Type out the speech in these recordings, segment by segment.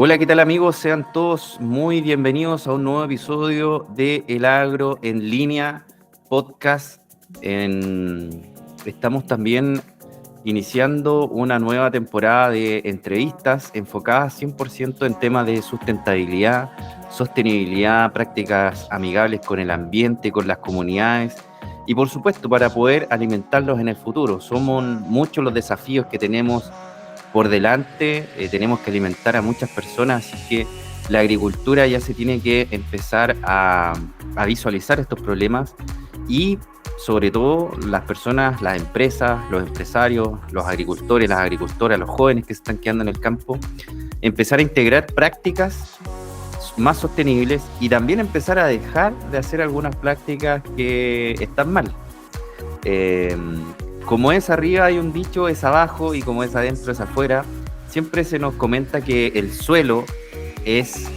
Hola, ¿qué tal amigos? Sean todos muy bienvenidos a un nuevo episodio de El Agro en Línea podcast. Estamos también iniciando una nueva temporada de entrevistas enfocadas 100% en temas de sustentabilidad, sostenibilidad, prácticas amigables con el ambiente, con las comunidades y por supuesto para poder alimentarlos en el futuro. Somos muchos los desafíos que tenemos por delante, tenemos que alimentar a muchas personas, así que la agricultura ya se tiene que empezar a visualizar estos problemas y sobre todo las personas, las empresas, los empresarios, los agricultores, las agricultoras, los jóvenes que se están quedando en el campo, empezar a integrar prácticas más sostenibles y también empezar a dejar de hacer algunas prácticas que están mal. Como es arriba hay un dicho, es abajo, y como es adentro es afuera. Siempre se nos comenta que el suelo es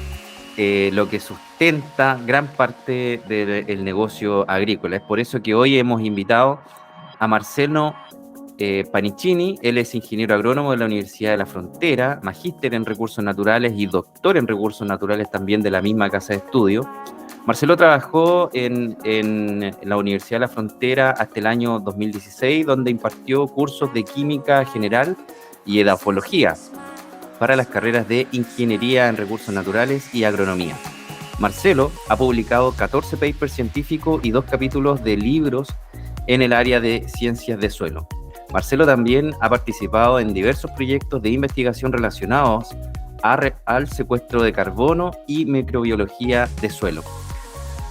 lo que sustenta gran parte del negocio agrícola. Es por eso que hoy hemos invitado a Marcelo Panicini. Él es ingeniero agrónomo de la Universidad de la Frontera, magíster en recursos naturales y doctor en recursos naturales también de la misma casa de estudio. Marcelo trabajó en la Universidad de la Frontera hasta el año 2016, donde impartió cursos de química general y edafología para las carreras de ingeniería en recursos naturales y agronomía. Marcelo ha publicado 14 papers científicos y 2 capítulos de libros en el área de ciencias de suelo. Marcelo también ha participado en diversos proyectos de investigación relacionados al secuestro de carbono y microbiología de suelo.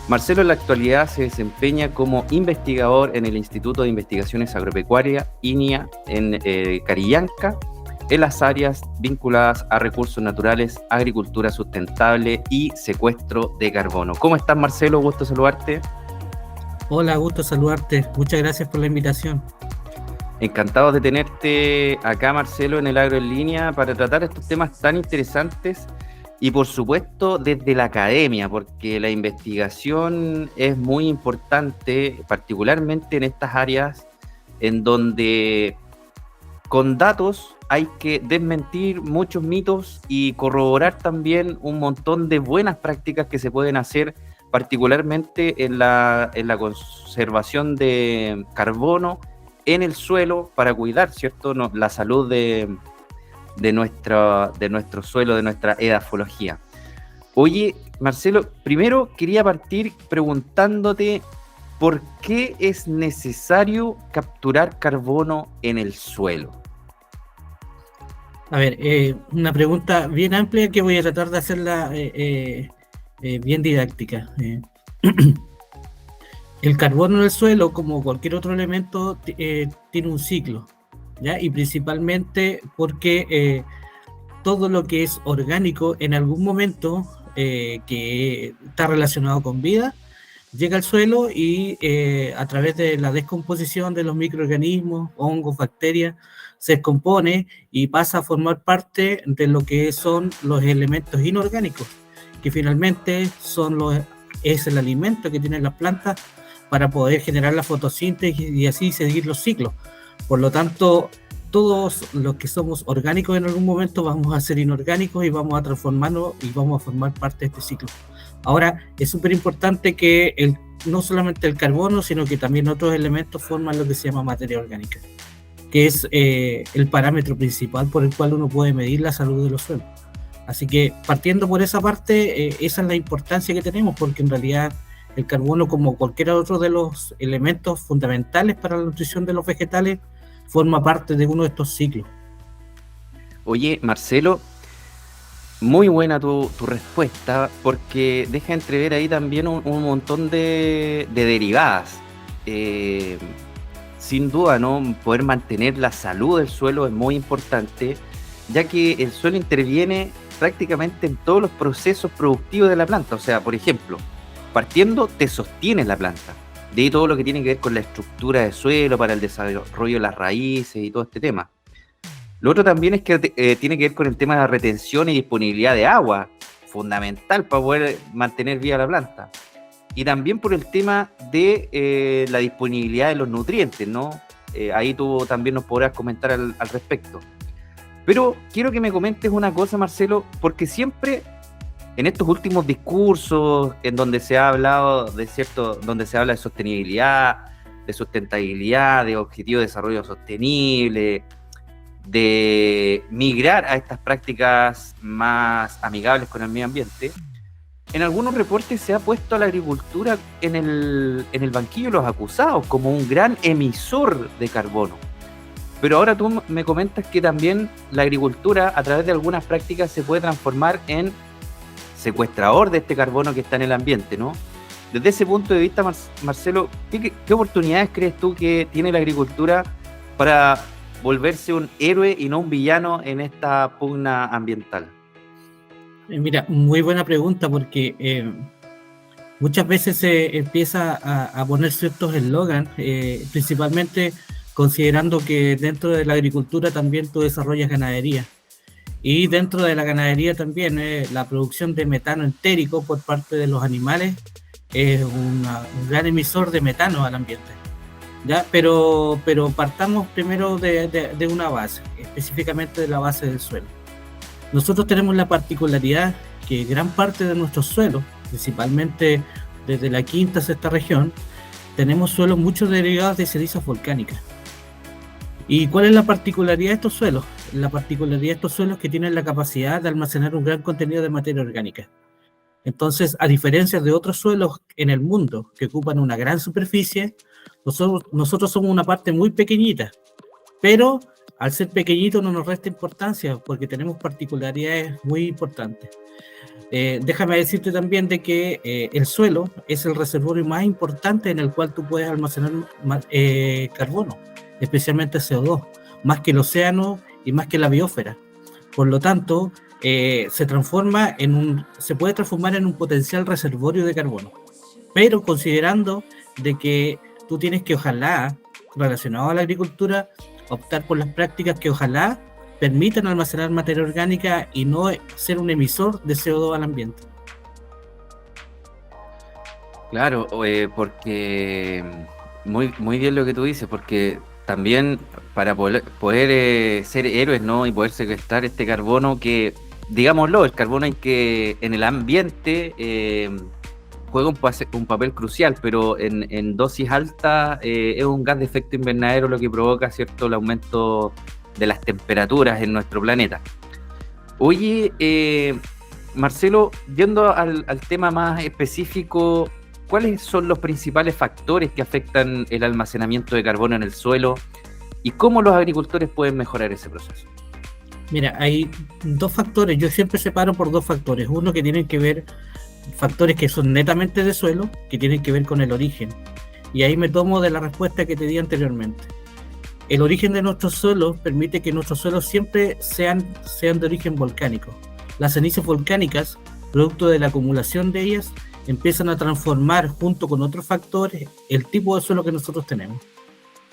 Marcelo en la actualidad se desempeña como investigador en el Instituto de Investigaciones Agropecuarias, INIA, en Carillanca, en las áreas vinculadas a recursos naturales, agricultura sustentable y secuestro de carbono. ¿Cómo estás, Marcelo? Gusto saludarte. Hola, gusto saludarte. Muchas gracias por la invitación. Encantado de tenerte acá, Marcelo, en el Agro en Línea para tratar estos temas tan interesantes y, por supuesto, desde la academia, porque la investigación es muy importante, particularmente en estas áreas en donde con datos hay que desmentir muchos mitos y corroborar también un montón de buenas prácticas que se pueden hacer, particularmente en la conservación de carbono en el suelo para cuidar, ¿cierto?, la salud de nuestro suelo, de nuestra edafología. Oye, Marcelo, primero quería partir preguntándote por qué es necesario capturar carbono en el suelo. A ver, una pregunta bien amplia que voy a tratar de hacerla bien didáctica. El carbono en el suelo, como cualquier otro elemento, tiene un ciclo, ¿ya? Y principalmente porque todo lo que es orgánico en algún momento que está relacionado con vida llega al suelo y a través de la descomposición de los microorganismos, hongos, bacterias, se descompone y pasa a formar parte de lo que son los elementos inorgánicos, que finalmente es el alimento que tienen las plantas para poder generar la fotosíntesis y así seguir los ciclos. Por lo tanto, todos los que somos orgánicos en algún momento vamos a ser inorgánicos y vamos a transformarnos y vamos a formar parte de este ciclo. Ahora, es súper importante que no solamente el carbono, sino que también otros elementos forman lo que se llama materia orgánica, que es el parámetro principal por el cual uno puede medir la salud de los suelos. Así que partiendo por esa parte, esa es la importancia que tenemos, porque en realidad el carbono, como cualquier otro de los elementos fundamentales para la nutrición de los vegetales, forma parte de uno de estos ciclos. Oye, Marcelo, muy buena tu respuesta, porque deja entrever ahí también un montón de derivadas. Sin duda, ¿no? Poder mantener la salud del suelo es muy importante, ya que el suelo interviene prácticamente en todos los procesos productivos de la planta. O sea, por ejemplo, partiendo, te sostiene la planta. De ahí todo lo que tiene que ver con la estructura del suelo para el desarrollo de las raíces y todo este tema. Lo otro también es que tiene que ver con el tema de la retención y disponibilidad de agua, fundamental para poder mantener viva la planta. Y también por el tema de la disponibilidad de los nutrientes, ¿no? Ahí tú también nos podrás comentar al respecto. Pero quiero que me comentes una cosa, Marcelo, porque siempre en estos últimos discursos en donde se ha hablado donde se habla de sostenibilidad, de sustentabilidad, de objetivo de desarrollo sostenible, de migrar a estas prácticas más amigables con el medio ambiente, en algunos reportes se ha puesto a la agricultura en el banquillo de los acusados como un gran emisor de carbono. Pero ahora tú me comentas que también la agricultura, a través de algunas prácticas, se puede transformar en secuestrador de este carbono que está en el ambiente, ¿no? Desde ese punto de vista, Marcelo, ¿qué oportunidades crees tú que tiene la agricultura para volverse un héroe y no un villano en esta pugna ambiental? Mira, muy buena pregunta, porque muchas veces se empieza a poner ciertos eslogans, principalmente considerando que dentro de la agricultura también tú desarrollas ganadería. Y dentro de la ganadería también la producción de metano entérico por parte de los animales es un gran emisor de metano al ambiente. ¿Ya? Pero partamos primero de una base, específicamente de la base del suelo. Nosotros tenemos la particularidad que gran parte de nuestros suelos, principalmente desde la quinta a sexta región, tenemos suelos mucho derivados de cenizas volcánicas. ¿Y cuál es la particularidad de estos suelos? La particularidad de estos suelos es que tienen la capacidad de almacenar un gran contenido de materia orgánica. Entonces, a diferencia de otros suelos en el mundo que ocupan una gran superficie, nosotros somos una parte muy pequeñita, pero al ser pequeñito no nos resta importancia porque tenemos particularidades muy importantes. Déjame decirte también de que el suelo es el reservorio más importante en el cual tú puedes almacenar carbono, especialmente CO2, más que el océano y más que la biosfera. Por lo tanto, se puede transformar en un potencial reservorio de carbono. Pero considerando de que tú tienes que, ojalá, relacionado a la agricultura, optar por las prácticas que ojalá permitan almacenar materia orgánica y no ser un emisor de CO2 al ambiente. Claro, porque muy bien lo que tú dices, porque también para poder ser héroes, ¿no? Y poder secuestrar este carbono que, digámoslo, el carbono en el ambiente juega un papel crucial, pero en dosis altas es un gas de efecto invernadero lo que provoca, ¿cierto?, el aumento de las temperaturas en nuestro planeta. Oye, Marcelo, yendo al tema más específico, ¿cuáles son los principales factores que afectan el almacenamiento de carbono en el suelo y cómo los agricultores pueden mejorar ese proceso? Mira, hay dos factores, yo siempre separo por dos factores. Uno que tienen que ver, factores que son netamente de suelo, que tienen que ver con el origen. Y ahí me tomo de la respuesta que te di anteriormente. El origen de nuestros suelos permite que nuestros suelos siempre sean de origen volcánico. Las cenizas volcánicas, producto de la acumulación de ellas, empiezan a transformar junto con otros factores el tipo de suelo que nosotros tenemos.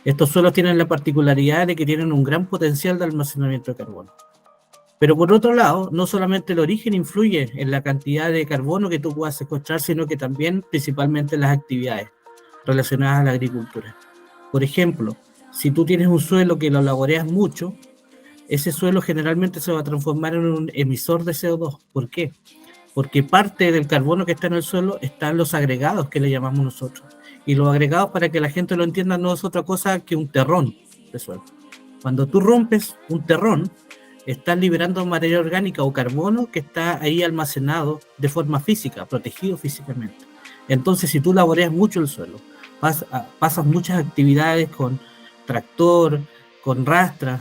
Estos suelos tienen la particularidad de que tienen un gran potencial de almacenamiento de carbono. Pero por otro lado, no solamente el origen influye en la cantidad de carbono que tú puedas secuestrar, sino que también principalmente las actividades relacionadas a la agricultura. Por ejemplo, si tú tienes un suelo que lo laboreas mucho, ese suelo generalmente se va a transformar en un emisor de CO2. ¿Por qué? Porque parte del carbono que está en el suelo están los agregados que le llamamos nosotros. Y los agregados, para que la gente lo entienda, no es otra cosa que un terrón de suelo. Cuando tú rompes un terrón, estás liberando materia orgánica o carbono que está ahí almacenado de forma física, protegido físicamente. Entonces, si tú laboreas mucho el suelo, pasas muchas actividades con tractor, con rastras,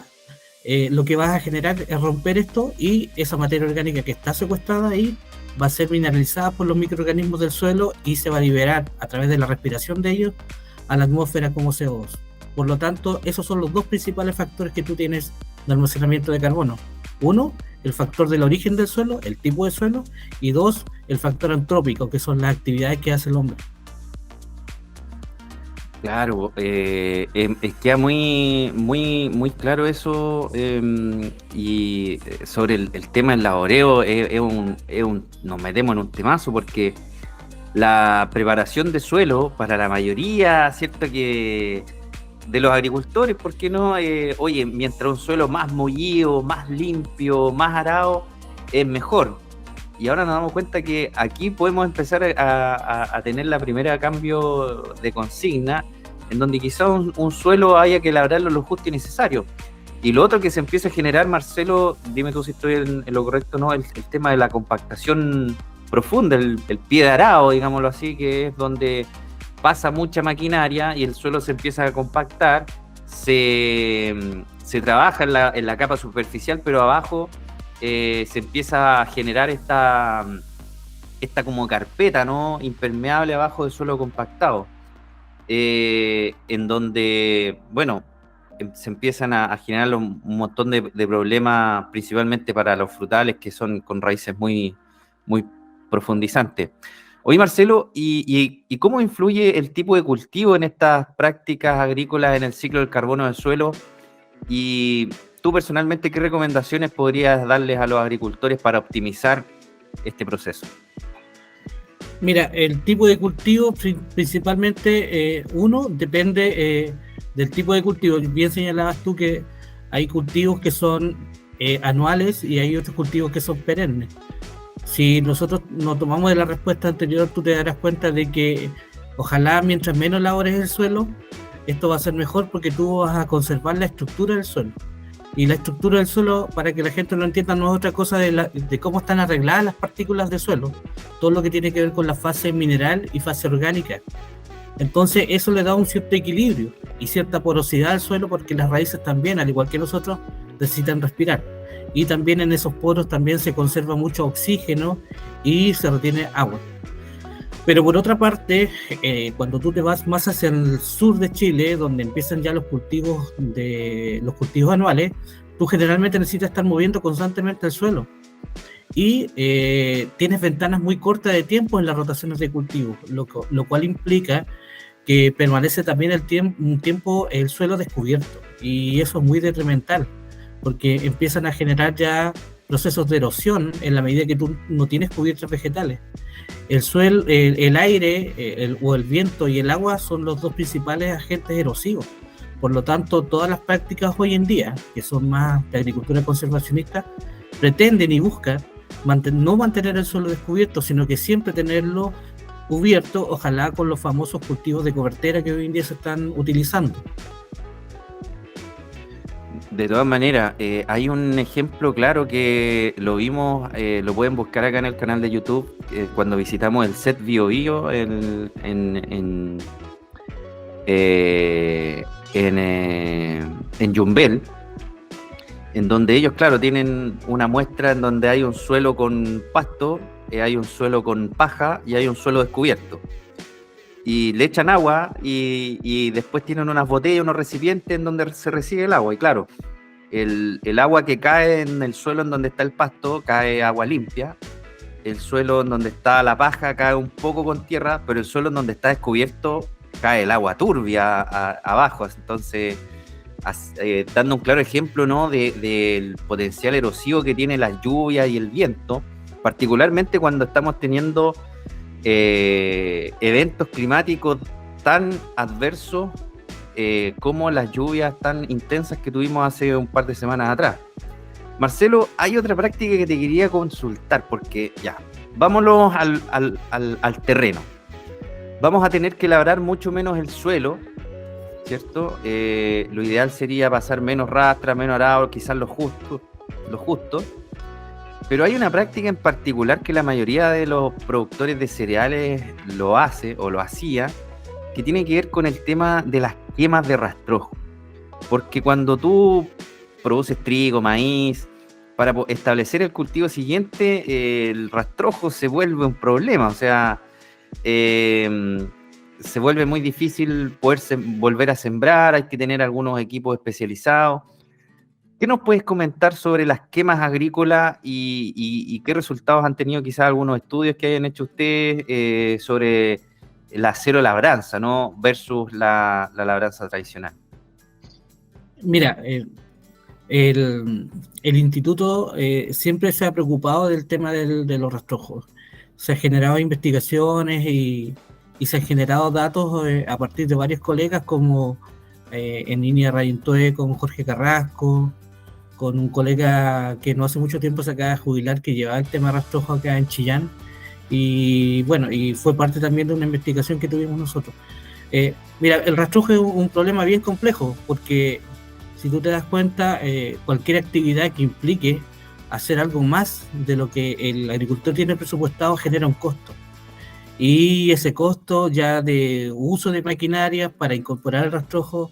lo que vas a generar es romper esto y esa materia orgánica que está secuestrada ahí va a ser mineralizada por los microorganismos del suelo y se va a liberar a través de la respiración de ellos a la atmósfera como CO2. Por lo tanto, esos son los dos principales factores que tú tienes de almacenamiento de carbono. Uno, el factor del origen del suelo, el tipo de suelo, y dos, el factor antrópico, que son las actividades que hace el hombre. Claro, queda muy claro eso, y sobre el tema del laboreo nos metemos en un temazo porque la preparación de suelo para la mayoría, cierto, que de los agricultores, ¿por qué no? Oye, mientras un suelo más mullido, más limpio, más arado, es mejor. Y ahora nos damos cuenta que aquí podemos empezar a tener la primera cambio de consigna, en donde quizás un suelo haya que labrarlo lo justo y necesario. Y lo otro que se empieza a generar, Marcelo, dime tú si estoy en lo correcto, ¿no? El tema de la compactación profunda, el pie de arado, digámoslo así, que es donde pasa mucha maquinaria y el suelo se empieza a compactar, se trabaja en la capa superficial, pero abajo se empieza a generar esta como carpeta, ¿no? Impermeable abajo del suelo compactado, en donde, bueno, se empiezan a generar un montón de problemas, principalmente para los frutales, que son con raíces muy, muy profundizantes. Oye, Marcelo, ¿y cómo influye el tipo de cultivo en estas prácticas agrícolas en el ciclo del carbono del suelo? Y tú personalmente, ¿qué recomendaciones podrías darles a los agricultores para optimizar este proceso? Mira, el tipo de cultivo principalmente, uno, depende del tipo de cultivo. Bien señalabas tú que hay cultivos que son anuales y hay otros cultivos que son perennes. Si nosotros nos tomamos de la respuesta anterior, tú te darás cuenta de que ojalá mientras menos labores el suelo, esto va a ser mejor porque tú vas a conservar la estructura del suelo. Y la estructura del suelo, para que la gente lo entienda, no es otra cosa de cómo están arregladas las partículas de suelo, todo lo que tiene que ver con la fase mineral y fase orgánica. Entonces eso le da un cierto equilibrio y cierta porosidad al suelo, porque las raíces también, al igual que nosotros, necesitan respirar. Y también en esos poros también se conserva mucho oxígeno y se retiene agua. Pero por otra parte, cuando tú te vas más hacia el sur de Chile, donde empiezan ya los cultivos anuales, tú generalmente necesitas estar moviendo constantemente el suelo. Y tienes ventanas muy cortas de tiempo en las rotaciones de cultivo, lo cual implica que permanece también un tiempo el suelo descubierto. Y eso es muy detrimental, porque empiezan a generar ya procesos de erosión en la medida que tú no tienes cubiertas vegetales. El suelo, el aire o el viento y el agua son los dos principales agentes erosivos. Por lo tanto, todas las prácticas hoy en día, que son más de agricultura conservacionista, pretenden y buscan no mantener el suelo descubierto, sino que siempre tenerlo cubierto, ojalá con los famosos cultivos de cobertera que hoy en día se están utilizando. De todas maneras, hay un ejemplo claro que lo vimos, lo pueden buscar acá en el canal de YouTube, cuando visitamos el set Bio Bio en Yumbel, en donde ellos, claro, tienen una muestra en donde hay un suelo con pasto, hay un suelo con paja y hay un suelo descubierto. Y le echan agua y después tienen unas botellas, unos recipientes en donde se recibe el agua. Y claro, el agua que cae en el suelo en donde está el pasto, cae agua limpia. El suelo en donde está la paja cae un poco con tierra, pero el suelo en donde está descubierto cae el agua turbia abajo. Entonces, dando un claro ejemplo, ¿no?, del potencial erosivo que tiene las lluvias y el viento, particularmente cuando estamos teniendo eventos climáticos tan adversos como las lluvias tan intensas que tuvimos hace un par de semanas atrás. Marcelo, hay otra práctica que te quería consultar, porque ya, vámonos al terreno. Vamos a tener que labrar mucho menos el suelo, ¿cierto? Lo ideal sería pasar menos rastra, menos arado, quizás lo justo. Pero hay una práctica en particular que la mayoría de los productores de cereales lo hace o lo hacía, que tiene que ver con el tema de las quemas de rastrojo. Porque cuando tú produces trigo, maíz, para establecer el cultivo siguiente, el rastrojo se vuelve un problema. O sea, se vuelve muy difícil poder volver a sembrar, hay que tener algunos equipos especializados. ¿Qué nos puedes comentar sobre las quemas agrícolas y qué resultados han tenido quizás algunos estudios que hayan hecho ustedes sobre la cero labranza, ¿no?, versus la labranza tradicional? Mira, el instituto siempre se ha preocupado del tema de los rastrojos. Se han generado investigaciones y se han generado datos a partir de varios colegas, como en línea Rayintue con Jorge Carrasco, con un colega que no hace mucho tiempo se acaba de jubilar, que llevaba el tema rastrojo acá en Chillán, y bueno, y fue parte también de una investigación que tuvimos nosotros. Mira, el rastrojo es un problema bien complejo, porque si tú te das cuenta, cualquier actividad que implique hacer algo más de lo que el agricultor tiene presupuestado genera un costo. Y ese costo ya de uso de maquinaria para incorporar el rastrojo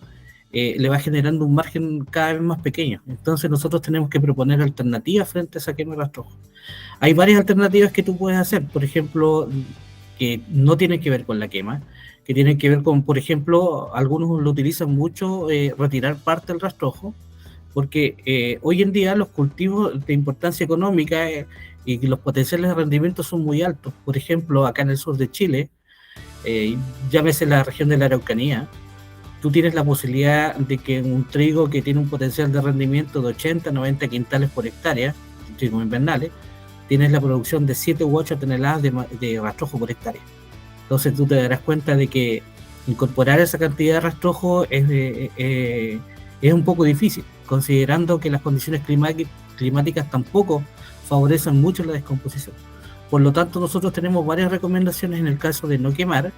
le va generando un margen cada vez más pequeño. Entonces nosotros tenemos que proponer alternativas frente a esa quema de rastrojo. Hay varias alternativas que tú puedes hacer, por ejemplo, que no tienen que ver con la quema, que tienen que ver con, por ejemplo, algunos lo utilizan mucho, retirar parte del rastrojo, porque hoy en día los cultivos de importancia económica y los potenciales de rendimiento son muy altos. Por ejemplo, acá en el sur de Chile, llámese la región de la Araucanía, tú tienes la posibilidad de que un trigo que tiene un potencial de rendimiento de 80, 90 quintales por hectárea, trigo invernales, tienes la producción de 7 u 8 toneladas de rastrojo por hectárea. Entonces tú te darás cuenta de que incorporar esa cantidad de rastrojo es un poco difícil, considerando que las condiciones climáticas tampoco favorecen mucho la descomposición. Por lo tanto, nosotros tenemos varias recomendaciones en el caso de no quemar,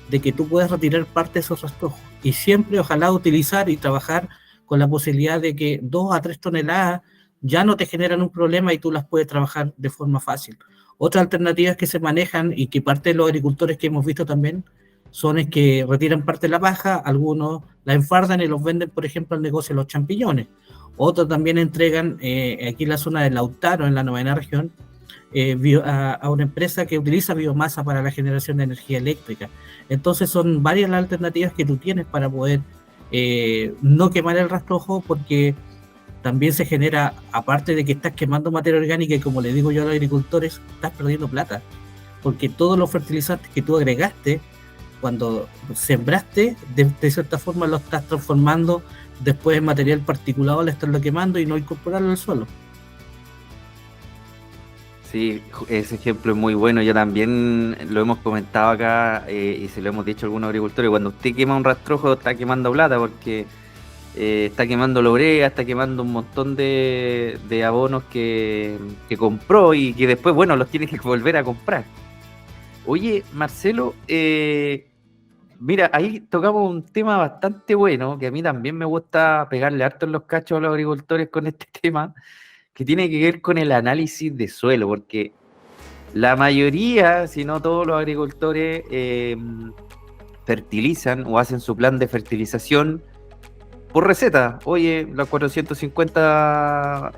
de que tú puedas retirar parte de esos rastrojos y siempre ojalá utilizar y trabajar con la posibilidad de que 2 a 3 toneladas ya no te generan un problema y tú las puedes trabajar de forma fácil. Otras alternativas que se manejan y que parte de los agricultores que hemos visto también son es que retiran parte de la paja, algunos la enfardan y los venden, por ejemplo, al negocio de los champiñones. Otros también entregan, aquí en la zona de Lautaro, en la 9ª región, a una empresa que utiliza biomasa para la generación de energía eléctrica. Entonces son varias las alternativas que tú tienes para poder no quemar el rastrojo, porque también se genera, aparte de que estás quemando materia orgánica y como le digo yo a los agricultores, estás perdiendo plata, porque todos los fertilizantes que tú agregaste cuando sembraste, de cierta forma lo estás transformando después en material particulado al estarlo quemando y no incorporarlo al suelo. Sí, ese ejemplo es muy bueno. Yo también lo hemos comentado acá y se lo hemos dicho a algunos agricultores. Cuando usted quema un rastrojo, está quemando plata porque está quemando la urea, está quemando un montón de abonos que compró y que después, bueno, los tiene que volver a comprar. Oye, Marcelo, mira, ahí tocamos un tema bastante bueno, que a mí también me gusta pegarle harto en los cachos a los agricultores con este tema, que tiene que ver con el análisis de suelo, porque la mayoría, si no todos los agricultores, fertilizan o hacen su plan de fertilización por receta. Oye, los 450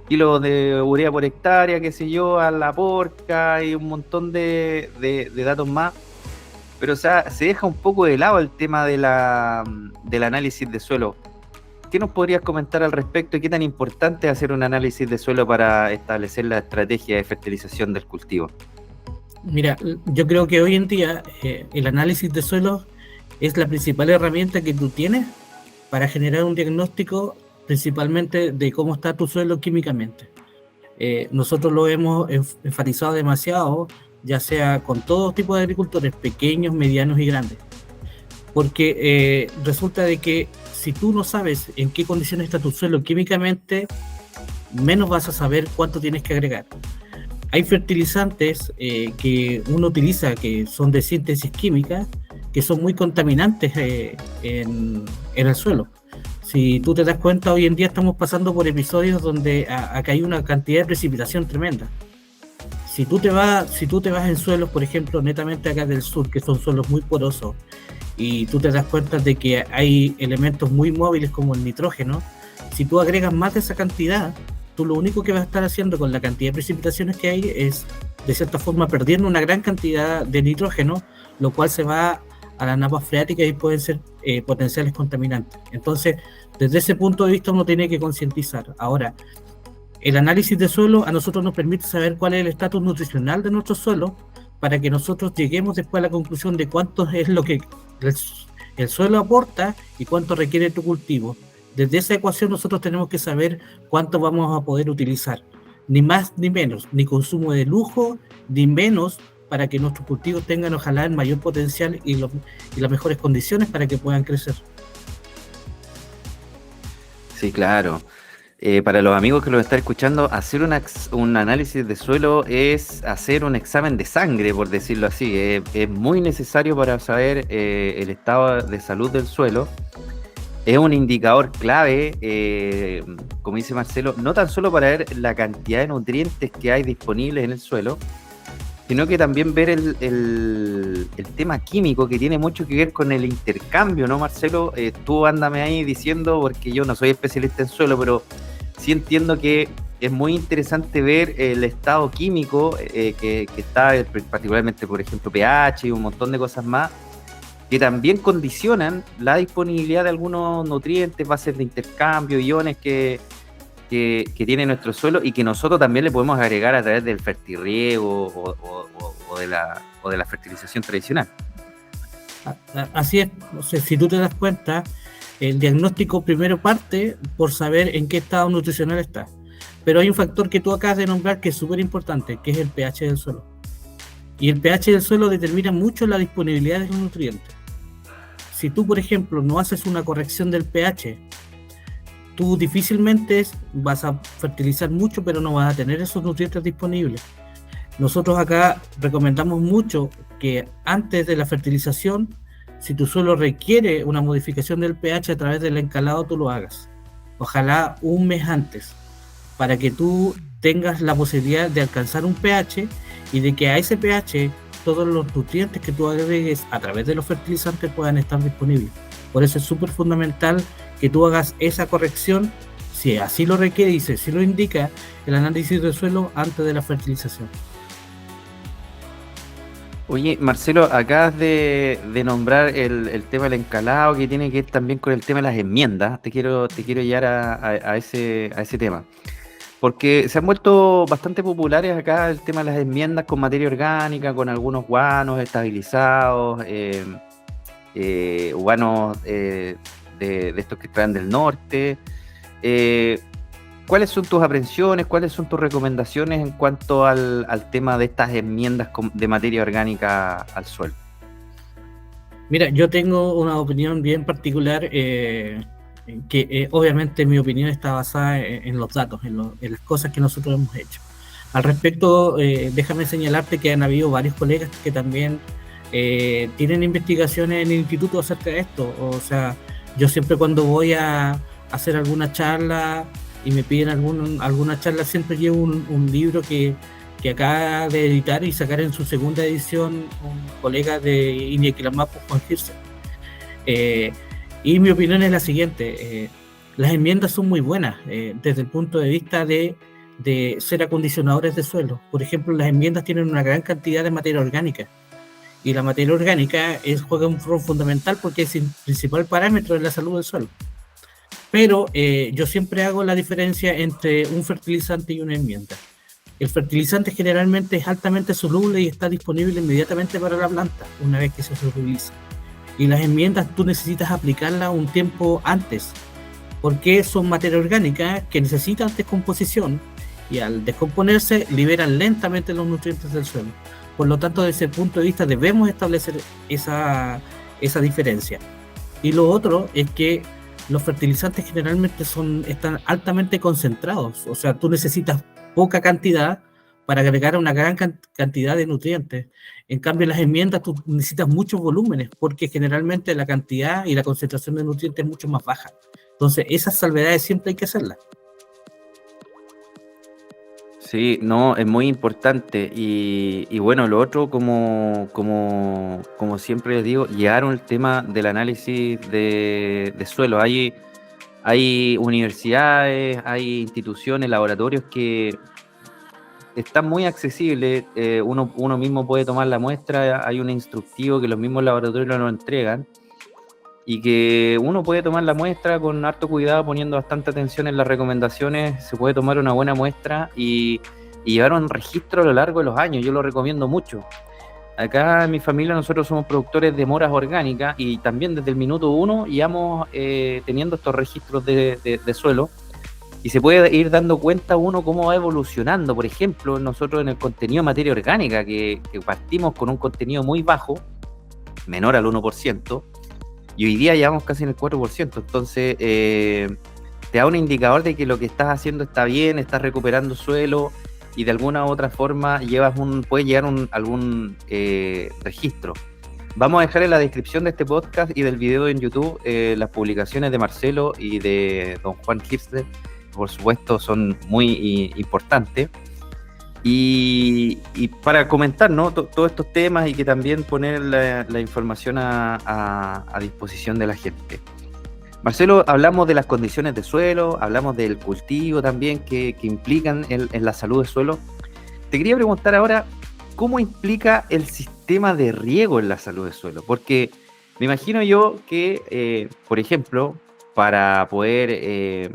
kilos de urea por hectárea, qué sé yo, a la porca y un montón de datos más. Pero o sea, se deja un poco de lado el tema del análisis de suelo. ¿Qué nos podrías comentar al respecto y qué tan importante es hacer un análisis de suelo para establecer la estrategia de fertilización del cultivo? Mira, yo creo que hoy en día el análisis de suelo es la principal herramienta que tú tienes para generar un diagnóstico principalmente de cómo está tu suelo químicamente. Nosotros lo hemos enfatizado demasiado, ya sea con todo tipo de agricultores, pequeños, medianos y grandes, porque resulta de que si tú no sabes en qué condiciones está tu suelo químicamente, menos vas a saber cuánto tienes que agregar. Hay fertilizantes que uno utiliza que son de síntesis química, que son muy contaminantes en el suelo. Si tú te das cuenta, hoy en día estamos pasando por episodios donde acá hay una cantidad de precipitación tremenda. Si tú te vas en suelos, por ejemplo, netamente acá del sur, que son suelos muy porosos, y tú te das cuenta de que hay elementos muy móviles como el nitrógeno, si tú agregas más de esa cantidad, tú lo único que vas a estar haciendo con la cantidad de precipitaciones que hay es, de cierta forma, perdiendo una gran cantidad de nitrógeno, lo cual se va a las napas freáticas y pueden ser potenciales contaminantes. Entonces, desde ese punto de vista uno tiene que concientizar. Ahora, el análisis de suelo a nosotros nos permite saber cuál es el estatus nutricional de nuestro suelo para que nosotros lleguemos después a la conclusión de cuánto es lo que el suelo aporta y cuánto requiere tu cultivo. Desde esa ecuación nosotros tenemos que saber cuánto vamos a poder utilizar, ni más ni menos, ni consumo de lujo, ni menos, para que nuestros cultivos tengan ojalá el mayor potencial y las mejores condiciones para que puedan crecer. Sí, claro. Para los amigos que lo están escuchando, hacer un análisis de suelo es hacer un examen de sangre, por decirlo así. Es muy necesario para saber el estado de salud del suelo. Es un indicador clave, como dice Marcelo, no tan solo para ver la cantidad de nutrientes que hay disponibles en el suelo, sino que también ver el tema químico, que tiene mucho que ver con el intercambio, ¿no, Marcelo? Tú ándame ahí diciendo, porque yo no soy especialista en suelo, pero sí entiendo que es muy interesante ver el estado químico que está, particularmente, por ejemplo, pH y un montón de cosas más, que también condicionan la disponibilidad de algunos nutrientes, bases de intercambio, iones que tiene nuestro suelo y que nosotros también le podemos agregar a través del fertirriego o de la fertilización tradicional. Así es, no sé, si tú te das cuenta, el diagnóstico primero parte por saber en qué estado nutricional está. Pero hay un factor que tú acabas de nombrar que es súper importante, que es el pH del suelo. Y el pH del suelo determina mucho la disponibilidad de los nutrientes. Si tú, por ejemplo, no haces una corrección del pH, tú difícilmente vas a fertilizar mucho, pero no vas a tener esos nutrientes disponibles. Nosotros acá recomendamos mucho que antes de la fertilización, si tu suelo requiere una modificación del pH a través del encalado, tú lo hagas. Ojalá un mes antes, para que tú tengas la posibilidad de alcanzar un pH y de que a ese pH todos los nutrientes que tú agregues a través de los fertilizantes puedan estar disponibles. Por eso es súper fundamental que tú hagas esa corrección, si así lo requiere y si así lo indica el análisis del suelo antes de la fertilización. Oye, Marcelo, acabas de nombrar el tema del encalado, que tiene que ver también con el tema de las enmiendas. Te quiero llevar a ese tema. Porque se han vuelto bastante populares acá el tema de las enmiendas con materia orgánica, con algunos guanos estabilizados, guanos de estos que traen del norte. ¿Cuáles son tus aprensiones? ¿Cuáles son tus recomendaciones en cuanto al tema de estas enmiendas de materia orgánica al suelo? Mira, yo tengo una opinión bien particular, que obviamente mi opinión está basada en los datos, en las cosas que nosotros hemos hecho. Al respecto, déjame señalarte que han habido varios colegas que también tienen investigaciones en el instituto acerca de esto. O sea, yo siempre cuando voy a hacer alguna charla y me piden alguna charla, siempre llevo un libro que acaba de editar y sacar en su segunda edición un colega de Iñequilamapu, Juan Girse. Y mi opinión es la siguiente: las enmiendas son muy buenas desde el punto de vista de ser acondicionadores de suelo. Por ejemplo, las enmiendas tienen una gran cantidad de materia orgánica, y la materia orgánica juega un rol fundamental porque es el principal parámetro de la salud del suelo. Pero yo siempre hago la diferencia entre un fertilizante y una enmienda. El fertilizante generalmente es altamente soluble y está disponible inmediatamente para la planta una vez que se solubiliza. Y las enmiendas tú necesitas aplicarlas un tiempo antes, porque son materia orgánica que necesitan descomposición y al descomponerse liberan lentamente los nutrientes del suelo. Por lo tanto, desde ese punto de vista debemos establecer esa diferencia. Y lo otro es que los fertilizantes generalmente están altamente concentrados, o sea, tú necesitas poca cantidad para agregar una gran cantidad de nutrientes. En cambio, en las enmiendas tú necesitas muchos volúmenes, porque generalmente la cantidad y la concentración de nutrientes es mucho más baja. Entonces, esas salvedades siempre hay que hacerlas. Sí, no, es muy importante. Y bueno, lo otro, como siempre les digo, llegaron el tema del análisis de suelo. Hay universidades, hay instituciones, laboratorios que están muy accesibles. Uno mismo puede tomar la muestra, hay un instructivo que los mismos laboratorios nos entregan y que uno puede tomar la muestra con harto cuidado, poniendo bastante atención en las recomendaciones. Se puede tomar una buena muestra y llevar un registro a lo largo de los años. Yo lo recomiendo mucho. Acá en mi familia nosotros somos productores de moras orgánicas y también desde el minuto 1 íbamos teniendo estos registros de suelo, y se puede ir dando cuenta uno cómo va evolucionando. Por ejemplo, nosotros en el contenido de materia orgánica, que partimos con un contenido muy bajo, menor al 1%, y hoy día llevamos casi en el 4%. Entonces te da un indicador de que lo que estás haciendo está bien, estás recuperando suelo y de alguna u otra forma puedes llegar a algún registro. Vamos a dejar en la descripción de este podcast y del video en YouTube las publicaciones de Marcelo y de don Juan Hirschler, por supuesto son muy importantes. Y para comentar, ¿no? Todos estos temas y que también poner la información a disposición de la gente. Marcelo, hablamos de las condiciones de suelo, hablamos del cultivo también que implican en la salud del suelo. Te quería preguntar ahora, ¿cómo implica el sistema de riego en la salud del suelo? Porque me imagino yo que, por ejemplo, para poder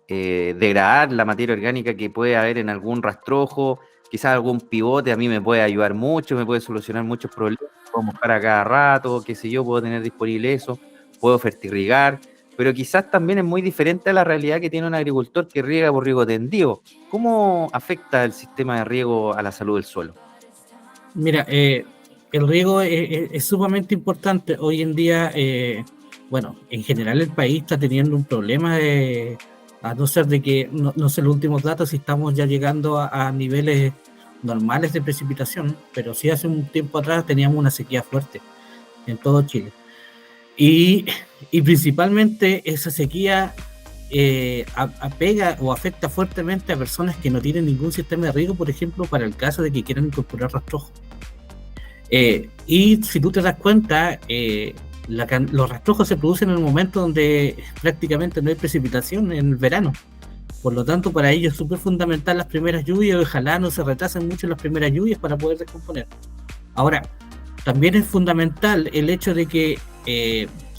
degradar la materia orgánica que puede haber en algún rastrojo, quizás algún pivote a mí me puede ayudar mucho, me puede solucionar muchos problemas, puedo mojar a cada rato, qué sé yo, puedo tener disponible eso, puedo fertirrigar, pero quizás también es muy diferente a la realidad que tiene un agricultor que riega por riego tendido. ¿Cómo afecta el sistema de riego a la salud del suelo? Mira, el riego es sumamente importante. Hoy en día, bueno, en general el país está teniendo un problema a no ser de que, no sé los últimos datos si estamos ya llegando a niveles normales de precipitación, pero sí hace un tiempo atrás teníamos una sequía fuerte en todo Chile. Y principalmente esa sequía apega o afecta fuertemente a personas que no tienen ningún sistema de riego, por ejemplo, para el caso de que quieran incorporar rastrojo. Y si tú te das cuenta, los rastrojos se producen en un momento donde prácticamente no hay precipitación en el verano. Por lo tanto, para ellos es súper fundamental las primeras lluvias. Ojalá no se retrasen mucho las primeras lluvias para poder descomponer. Ahora, también es fundamental el hecho de que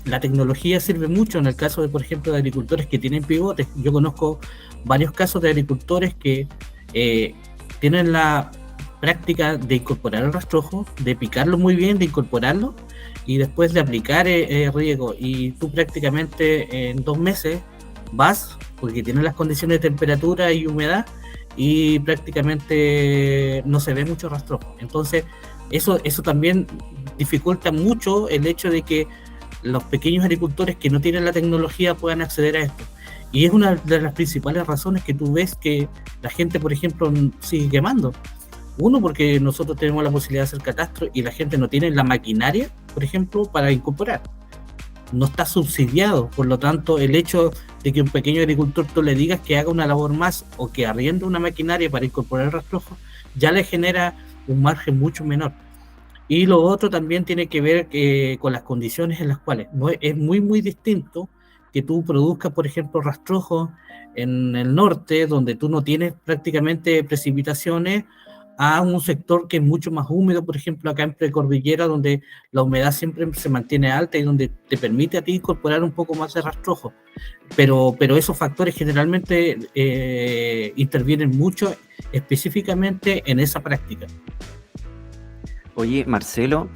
la tecnología sirve mucho en el caso de, por ejemplo, de agricultores que tienen pivotes. Yo conozco varios casos de agricultores que tienen la práctica de incorporar el rastrojo, de picarlo muy bien, de incorporarlo y después de aplicar riego. Y tú prácticamente en 2 meses vas, porque tienes las condiciones de temperatura y humedad, y prácticamente no se ve mucho rastrojo. Entonces, eso también dificulta mucho el hecho de que los pequeños agricultores que no tienen la tecnología puedan acceder a esto. Y es una de las principales razones que tú ves que la gente, por ejemplo, sigue quemando. Uno, porque nosotros tenemos la posibilidad de hacer catastro y la gente no tiene la maquinaria, por ejemplo, para incorporar. No está subsidiado, por lo tanto, el hecho de que un pequeño agricultor tú le digas que haga una labor más o que arriende una maquinaria para incorporar el rastrojo, ya le genera un margen mucho menor. Y lo otro también tiene que ver con las condiciones en las cuales es muy distinto que tú produzcas, por ejemplo, rastrojos en el norte, donde tú no tienes prácticamente precipitaciones, a un sector que es mucho más húmedo, por ejemplo, acá en precordillera, donde la humedad siempre se mantiene alta y donde te permite a ti incorporar un poco más de rastrojo. Pero esos factores generalmente intervienen mucho específicamente en esa práctica. Oye, Marcelo,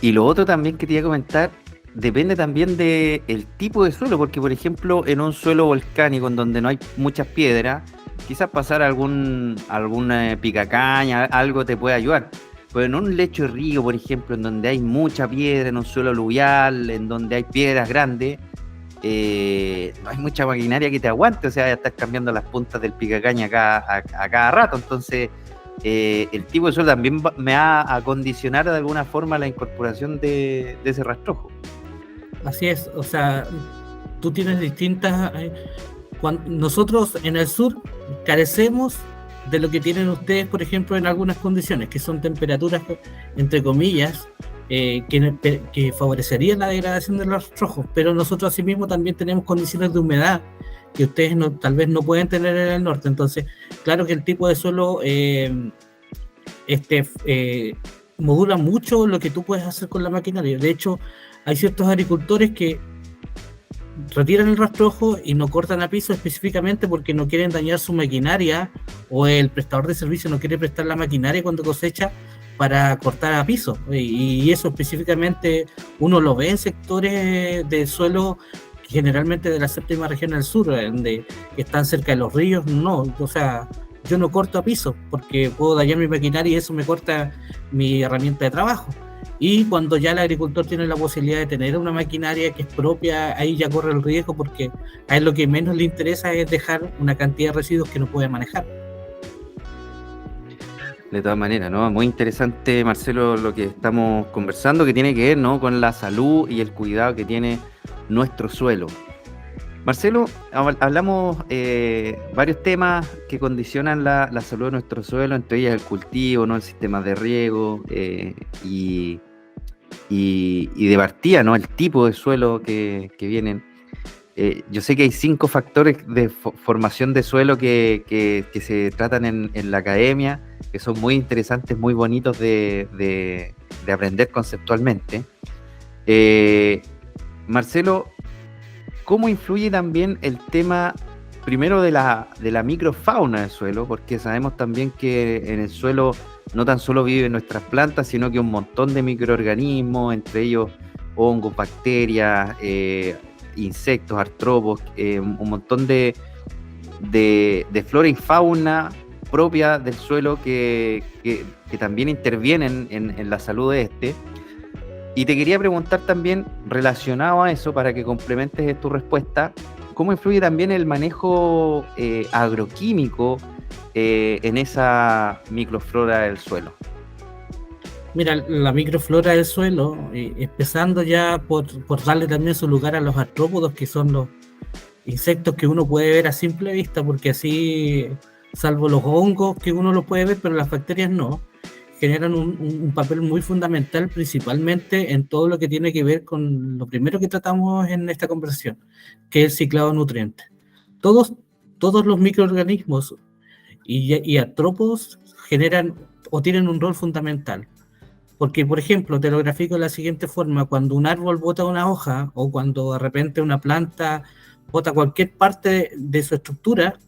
y lo otro también que te iba a comentar, depende también del tipo de suelo, porque por ejemplo, en un suelo volcánico en donde no hay muchas piedras, quizás pasar alguna picacaña, algo te puede ayudar. Pero en un lecho de río, por ejemplo, en donde hay mucha piedra, en un suelo aluvial, en donde hay piedras grandes, no hay mucha maquinaria que te aguante, o sea, ya estás cambiando las puntas del picacaña a cada rato. Entonces, el tipo de suelo también me va a condicionar de alguna forma la incorporación de ese rastrojo. Así es, o sea, tú tienes distintas... nosotros en el sur carecemos de lo que tienen ustedes, por ejemplo, en algunas condiciones, que son temperaturas, entre comillas, que favorecerían la degradación de los rastrojos, pero nosotros asimismo también tenemos condiciones de humedad que ustedes tal vez no pueden tener en el norte. Entonces, claro que el tipo de suelo modula mucho lo que tú puedes hacer con la maquinaria. De hecho, hay ciertos agricultores que retiran el rastrojo y no cortan a piso específicamente porque no quieren dañar su maquinaria, o el prestador de servicio no quiere prestar la maquinaria cuando cosecha para cortar a piso, y eso específicamente uno lo ve en sectores de suelo generalmente de la séptima región del sur, donde están cerca de los ríos. No, o sea, yo no corto a piso porque puedo dañar mi maquinaria y eso me corta mi herramienta de trabajo. Y cuando ya el agricultor tiene la posibilidad de tener una maquinaria que es propia, ahí ya corre el riesgo, porque a él lo que menos le interesa es dejar una cantidad de residuos que no puede manejar. De todas maneras, ¿no? Muy interesante, Marcelo, lo que estamos conversando, que tiene que ver, ¿no?, con la salud y el cuidado que tiene nuestro suelo. Marcelo, hablamos varios temas que condicionan la salud de nuestro suelo, entre ellas el cultivo, ¿no?, el sistema de riego y de partida, ¿no?, el tipo de suelo que vienen. Yo sé que hay 5 factores de formación de suelo que se tratan en la academia, que son muy interesantes, muy bonitos de aprender conceptualmente. Marcelo, ¿cómo influye también el tema, primero, de la microfauna del suelo? Porque sabemos también que en el suelo no tan solo viven nuestras plantas, sino que un montón de microorganismos, entre ellos hongos, bacterias, insectos, artrópodos, un montón de flora y fauna propia del suelo que también intervienen en la salud de este. Y te quería preguntar también, relacionado a eso, para que complementes tu respuesta, ¿cómo influye también el manejo agroquímico en esa microflora del suelo? Mira, la microflora del suelo, empezando ya por darle también su lugar a los artrópodos, que son los insectos que uno puede ver a simple vista, porque así, salvo los hongos que uno los puede ver, pero las bacterias no, generan un papel muy fundamental, principalmente en todo lo que tiene que ver con lo primero que tratamos en esta conversación, que es el ciclado de nutrientes. Todos los microorganismos y artrópodos generan o tienen un rol fundamental. Porque, por ejemplo, te lo grafico de la siguiente forma: cuando un árbol bota una hoja, o cuando de repente una planta bota cualquier parte de su estructura,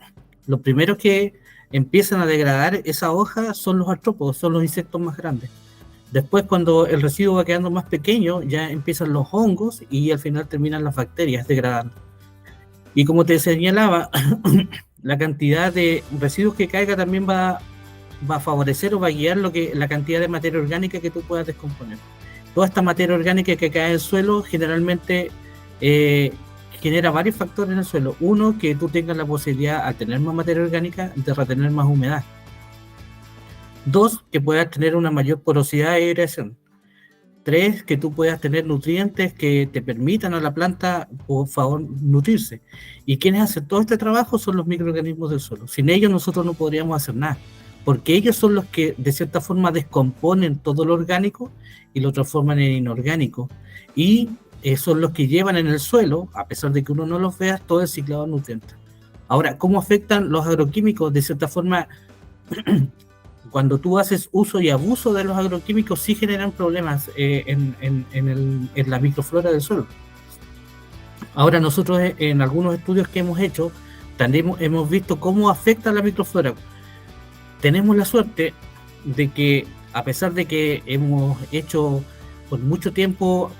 lo primero que empiezan a degradar esa hoja son los artrópodos, son los insectos más grandes. Después, cuando el residuo va quedando más pequeño, ya empiezan los hongos y al final terminan las bacterias degradando. Y como te señalaba, la cantidad de residuos que caiga también va a favorecer o va a guiar la cantidad de materia orgánica que tú puedas descomponer. Toda esta materia orgánica que cae en el suelo generalmente genera varios factores en el suelo. Uno, que tú tengas la posibilidad, al tener más materia orgánica, de retener más humedad. Dos, que puedas tener una mayor porosidad de aireación. Tres, que tú puedas tener nutrientes que te permitan a la planta, por favor, nutrirse. Y quienes hacen todo este trabajo son los microorganismos del suelo. Sin ellos nosotros no podríamos hacer nada, porque ellos son los que de cierta forma descomponen todo lo orgánico y lo transforman en inorgánico, y son los que llevan en el suelo, a pesar de que uno no los vea, todo el ciclado de nutrientes. Ahora, ¿cómo afectan los agroquímicos? De cierta forma, cuando tú haces uso y abuso de los agroquímicos, sí generan problemas en la microflora del suelo. Ahora, nosotros en algunos estudios que hemos hecho, también hemos visto cómo afecta la microflora. Tenemos la suerte de que, a pesar de que hemos hecho por mucho tiempo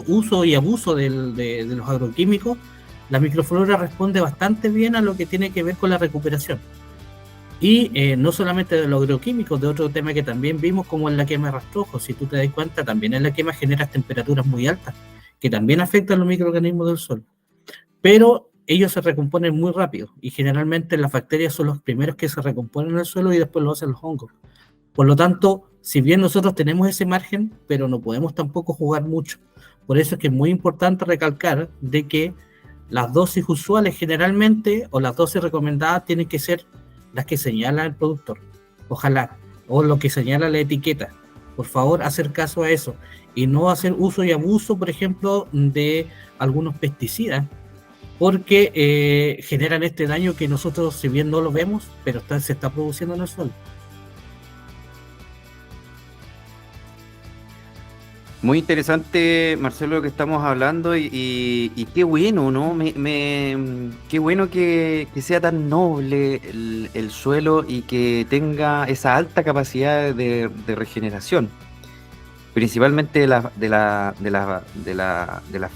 uso y abuso de los agroquímicos, la microflora responde bastante bien a lo que tiene que ver con la recuperación. Y no solamente de los agroquímicos, de otro tema que también vimos, como en la quema de rastrojos. Si tú te das cuenta, también en la quema generas temperaturas muy altas, que también afectan los microorganismos del suelo. Pero ellos se recomponen muy rápido, y generalmente las bacterias son los primeros que se recomponen en el suelo, y después lo hacen los hongos. Por lo tanto, si bien nosotros tenemos ese margen, pero no podemos tampoco jugar mucho. Por eso es que es muy importante recalcar de que las dosis usuales generalmente, o las dosis recomendadas, tienen que ser las que señala el productor, ojalá, o lo que señala la etiqueta. Por favor, hacer caso a eso, y no hacer uso y abuso, por ejemplo, de algunos pesticidas, porque generan este daño que nosotros, si bien no lo vemos, pero se está produciendo en el suelo. Muy interesante, Marcelo, lo que estamos hablando, y qué bueno, ¿no? Qué bueno que sea tan noble el suelo y que tenga esa alta capacidad de regeneración, principalmente de la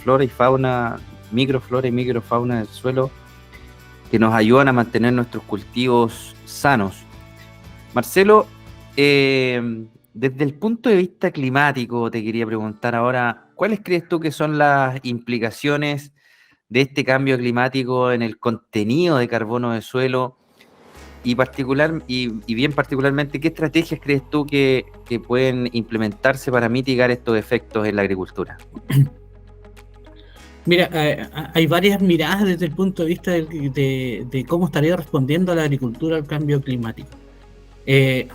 flora y fauna, microflora y microfauna del suelo, que nos ayudan a mantener nuestros cultivos sanos. Marcelo, Desde el punto de vista climático, te quería preguntar ahora, ¿cuáles crees tú que son las implicaciones de este cambio climático en el contenido de carbono de suelo? Y bien particularmente, ¿qué estrategias crees tú que pueden implementarse para mitigar estos efectos en la agricultura? Mira, hay varias miradas desde el punto de vista de cómo estaría respondiendo la agricultura al cambio climático. Eh,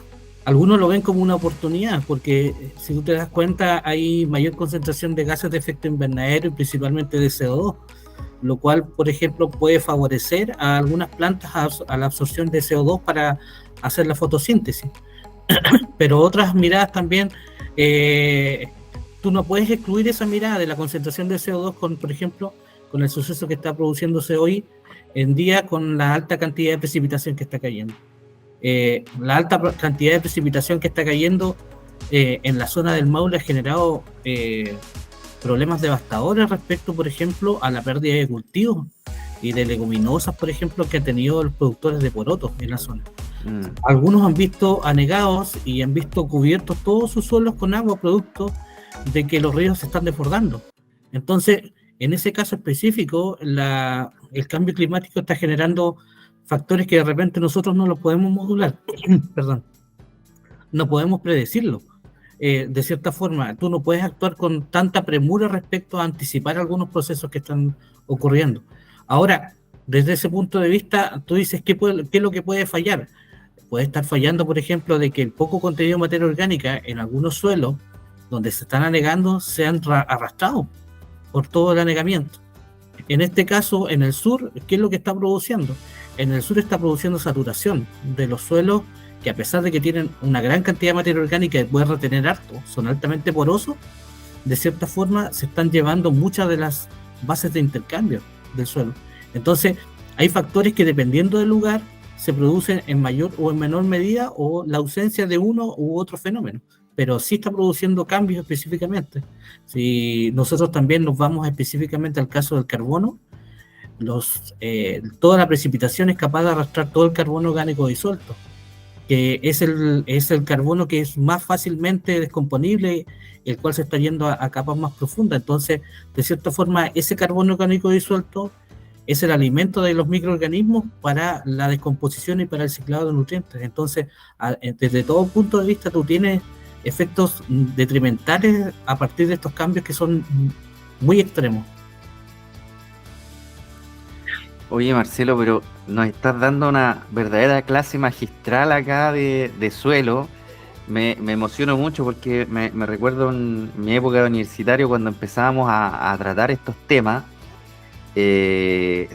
Algunos lo ven como una oportunidad, porque si tú te das cuenta, hay mayor concentración de gases de efecto invernadero y principalmente de CO2, lo cual, por ejemplo, puede favorecer a algunas plantas a la absorción de CO2 para hacer la fotosíntesis. Pero otras miradas también, eh, tú no puedes excluir esa mirada de la concentración de CO2 con, por ejemplo, con el suceso que está produciéndose hoy en día con la alta cantidad de precipitación que está cayendo. La alta cantidad de precipitación que está cayendo en la zona del Maule ha generado problemas devastadores respecto, por ejemplo, a la pérdida de cultivos y de leguminosas, por ejemplo, que han tenido los productores de porotos en la zona. Algunos han visto anegados y han visto cubiertos todos sus suelos con agua, producto de que los ríos se están desbordando. Entonces, en ese caso específico, el cambio climático está generando factores que de repente nosotros no los podemos modular, perdón, no podemos predecirlo. De cierta forma, tú no puedes actuar con tanta premura respecto a anticipar algunos procesos que están ocurriendo. Ahora, desde ese punto de vista, tú dices, ¿qué es lo que puede fallar? Puede estar fallando, por ejemplo, de que el poco contenido de materia orgánica en algunos suelos donde se están anegando sean arrastrados por todo el anegamiento. En este caso, en el sur, ¿qué es lo que está produciendo? En el sur está produciendo saturación de los suelos que, a pesar de que tienen una gran cantidad de materia orgánica y pueden retener harto, son altamente porosos. De cierta forma se están llevando muchas de las bases de intercambio del suelo. Entonces hay factores que, dependiendo del lugar, se producen en mayor o en menor medida, o la ausencia de uno u otro fenómeno, pero sí está produciendo cambios específicamente. Si nosotros también nos vamos específicamente al caso del carbono, toda la precipitación es capaz de arrastrar todo el carbono orgánico disuelto, que es el carbono que es más fácilmente descomponible, el cual se está yendo a capas más profundas. Entonces, de cierta forma, ese carbono orgánico disuelto es el alimento de los microorganismos para la descomposición y para el ciclado de nutrientes. Entonces, desde todo punto de vista, tú tienes efectos detrimentales a partir de estos cambios que son muy extremos. Oye, Marcelo, pero nos estás dando una verdadera clase magistral acá de suelo. Me emociono mucho porque me recuerdo en mi época de universitario cuando empezábamos a tratar estos temas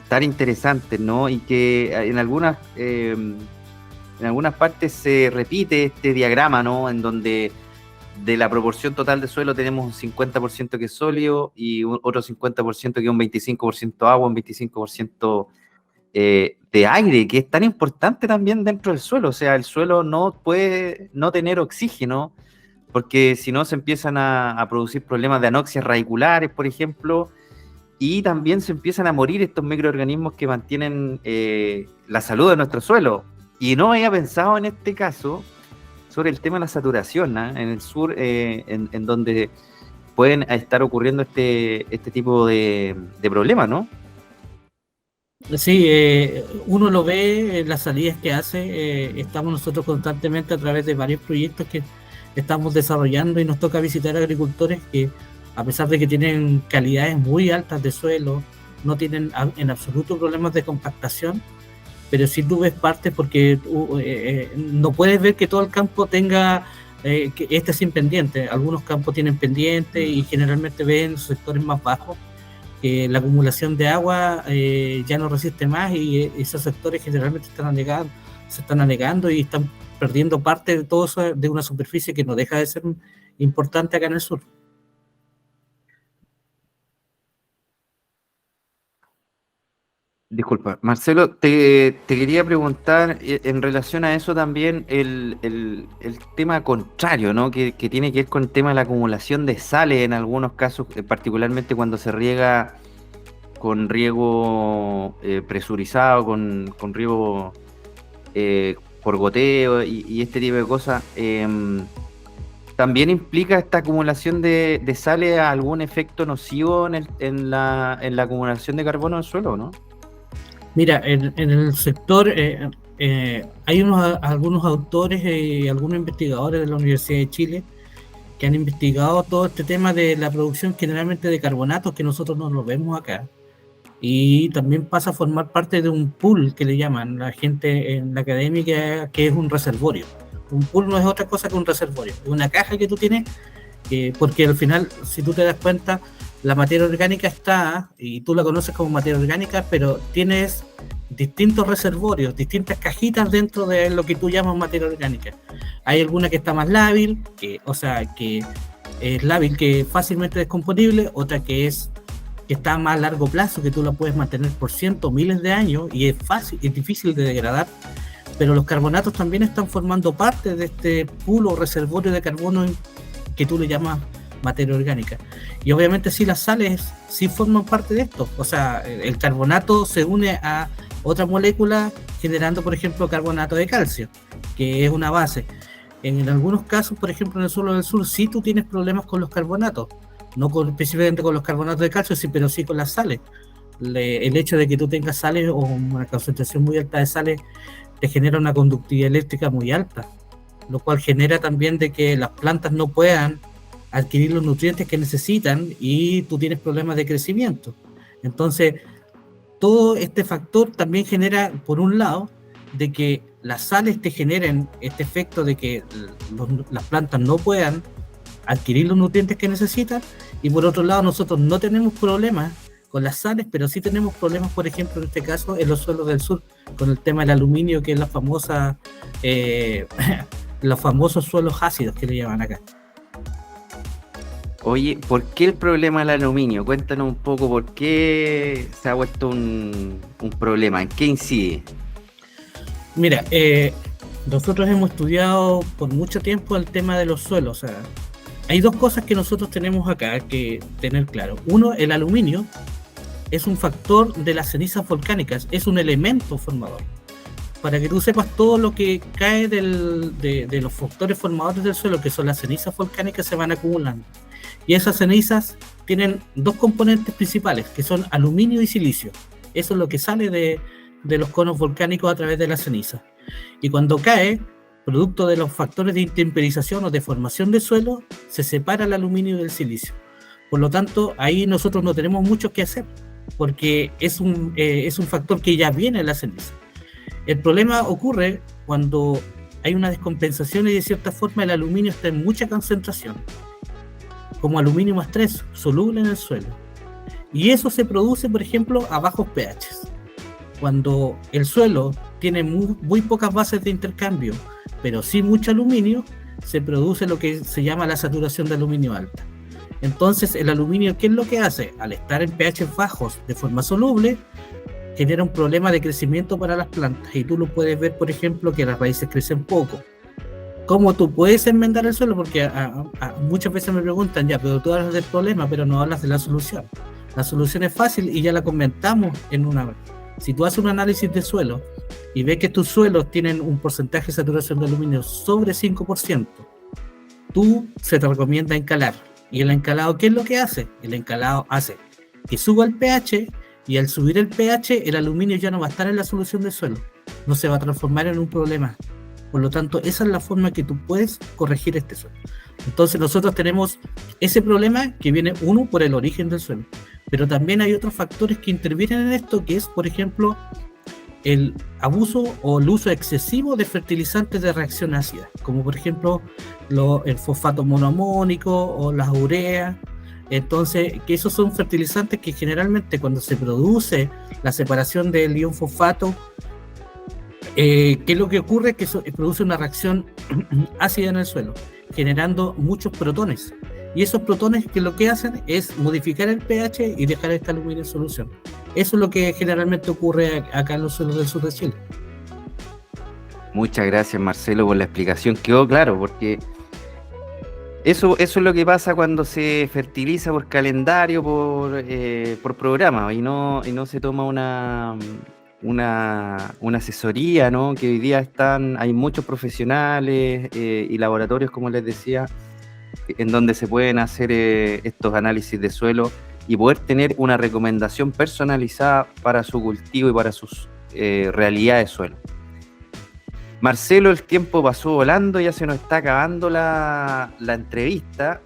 tan interesantes, ¿no? Y que en algunas partes se repite este diagrama, ¿no? En donde de la proporción total de suelo tenemos un 50% que es sólido y otro 50% que es un 25% agua, un 25% de aire, que es tan importante también dentro del suelo. O sea, el suelo no puede no tener oxígeno, porque si no se empiezan a producir problemas de anoxias radiculares, por ejemplo, y también se empiezan a morir estos microorganismos que mantienen la salud de nuestro suelo. Y no había pensado en este caso sobre el tema de la saturación, ¿eh? En el sur, en donde pueden estar ocurriendo este tipo de problemas, ¿no? Sí, uno lo ve en las salidas que hace. Estamos nosotros constantemente a través de varios proyectos que estamos desarrollando, y nos toca visitar agricultores que, a pesar de que tienen calidades muy altas de suelo, no tienen en absoluto problemas de compactación, pero si tú ves partes, porque no puedes ver que todo el campo tenga que esté sin pendiente. Algunos campos tienen pendiente, y generalmente ven los sectores más bajos que la acumulación de agua ya no resiste más, y esos sectores generalmente se están anegando y están perdiendo parte de todo eso, de una superficie que no deja de ser importante acá en el sur. Disculpa, Marcelo, te quería preguntar en relación a eso también el tema contrario, ¿no? Que tiene que ver con el tema de la acumulación de sales en algunos casos, particularmente cuando se riega con riego presurizado, con riego por goteo y este tipo de cosas. ¿también implica esta acumulación de sales algún efecto nocivo en la acumulación de carbono en el suelo, no? Mira, en el sector hay algunos autores y algunos investigadores de la Universidad de Chile que han investigado todo este tema de la producción generalmente de carbonatos que nosotros no lo vemos acá. Y también pasa a formar parte de un pool que le llaman la gente en la academia, que es un reservorio. Un pool no es otra cosa que un reservorio, es una caja que tú tienes, porque al final, si tú te das cuenta, la materia orgánica está, y tú la conoces como materia orgánica, pero tienes distintos reservorios, distintas cajitas dentro de lo que tú llamas materia orgánica. Hay alguna que está más lábil, que es lábil, que es fácilmente descomponible, otra que está a más largo plazo, que tú la puedes mantener por cientos, miles de años, y es difícil de degradar. Pero los carbonatos también están formando parte de este pool o reservorio de carbono que tú le llamas materia orgánica. Y obviamente sí, las sales sí forman parte de esto. O sea, el carbonato se une a otra molécula generando, por ejemplo, carbonato de calcio, que es una base. En algunos casos, por ejemplo, en el suelo del sur, sí tú tienes problemas con los carbonatos. No específicamente con los carbonatos de calcio, sí, pero sí con las sales. El hecho de que tú tengas sales o una concentración muy alta de sales te genera una conductividad eléctrica muy alta, lo cual genera también de que las plantas no puedan adquirir los nutrientes que necesitan y tú tienes problemas de crecimiento. Entonces, todo este factor también genera, por un lado, de que las sales te generen este efecto de que las plantas no puedan adquirir los nutrientes que necesitan, y por otro lado nosotros no tenemos problemas con las sales, pero sí tenemos problemas, por ejemplo, en este caso, en los suelos del sur, con el tema del aluminio, que es los famosos suelos ácidos que le llaman acá. Oye, ¿por qué el problema del aluminio? Cuéntanos un poco por qué se ha vuelto un problema, ¿en qué incide? Mira, nosotros hemos estudiado por mucho tiempo el tema de los suelos. O sea, hay dos cosas que nosotros tenemos acá que tener claro. Uno, el aluminio es un factor de las cenizas volcánicas, es un elemento formador. Para que tú sepas, todo lo que cae de los factores formadores del suelo, que son las cenizas volcánicas, se van acumulando. Y esas cenizas tienen dos componentes principales, que son aluminio y silicio. Eso es lo que sale de los conos volcánicos a través de las cenizas. Y cuando cae, producto de los factores de intemperización o de formación del suelo, se separa el aluminio del silicio. Por lo tanto, ahí nosotros no tenemos mucho que hacer, porque es un factor que ya viene en la ceniza. El problema ocurre cuando hay una descompensación y de cierta forma el aluminio está en mucha concentración, como aluminio más 3, soluble en el suelo. Y eso se produce, por ejemplo, a bajos pH. Cuando el suelo tiene muy pocas bases de intercambio, pero sí mucho aluminio, se produce lo que se llama la saturación de aluminio alta. Entonces, el aluminio, ¿qué es lo que hace? Al estar en pH bajos de forma soluble, genera un problema de crecimiento para las plantas. Y tú lo puedes ver, por ejemplo, que las raíces crecen poco. ¿Cómo tú puedes enmendar el suelo? Porque muchas veces me preguntan, ya, pero tú hablas del problema, pero no hablas de la solución. La solución es fácil y ya la comentamos en una vez. Si tú haces un análisis de suelo y ves que tus suelos tienen un porcentaje de saturación de aluminio sobre 5%, se te recomienda encalar. ¿Y el encalado qué es lo que hace? El encalado hace que suba el pH, y al subir el pH, el aluminio ya no va a estar en la solución del suelo, no se va a transformar en un problema. Por lo tanto, esa es la forma que tú puedes corregir este suelo. Entonces nosotros tenemos ese problema que viene, uno, por el origen del suelo, pero también hay otros factores que intervienen en esto, que es, por ejemplo, el abuso o el uso excesivo de fertilizantes de reacción ácida, como por ejemplo el fosfato monoamónico o las ureas. Entonces, que esos son fertilizantes que generalmente cuando se produce la separación del ion fosfato, ¿qué es lo que ocurre? Que eso produce una reacción ácida en el suelo, generando muchos protones. Y esos protones que lo que hacen es modificar el pH y dejar este aluminio en solución. Eso es lo que generalmente ocurre acá en los suelos del sur de Chile. Muchas gracias, Marcelo, por la explicación. Quedó claro, porque eso es lo que pasa cuando se fertiliza por calendario, por programa, y no se toma una asesoría, ¿no? Que hoy día hay muchos profesionales y laboratorios, como les decía, en donde se pueden hacer estos análisis de suelo y poder tener una recomendación personalizada para su cultivo y para sus realidades de suelo. Marcelo, el tiempo pasó volando, ya se nos está acabando la entrevista.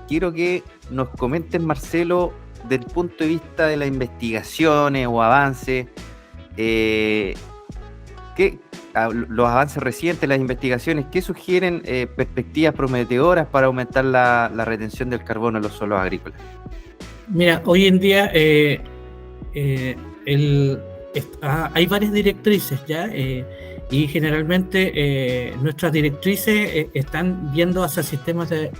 Quiero que nos comenten, Marcelo, desde el punto de vista de las investigaciones o avances, los avances recientes, las investigaciones, ¿qué sugieren perspectivas prometedoras para aumentar la retención del carbono en los suelos agrícolas? Mira, hoy en día hay varias directrices ya, y generalmente nuestras directrices están yendo hacia sistemas de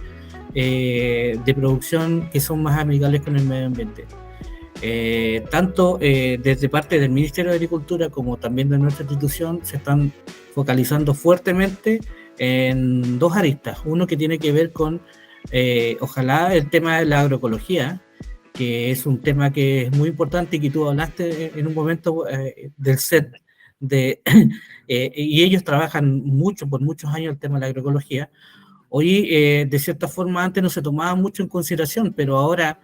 producción que son más amigables con el medio ambiente. Tanto desde parte del Ministerio de Agricultura como también de nuestra institución se están focalizando fuertemente en dos aristas. Uno que tiene que ver con, ojalá, el tema de la agroecología, que es un tema que es muy importante y que tú hablaste en un momento del SET, y ellos trabajan mucho, por muchos años, el tema de la agroecología. Hoy, de cierta forma, antes no se tomaba mucho en consideración, pero ahora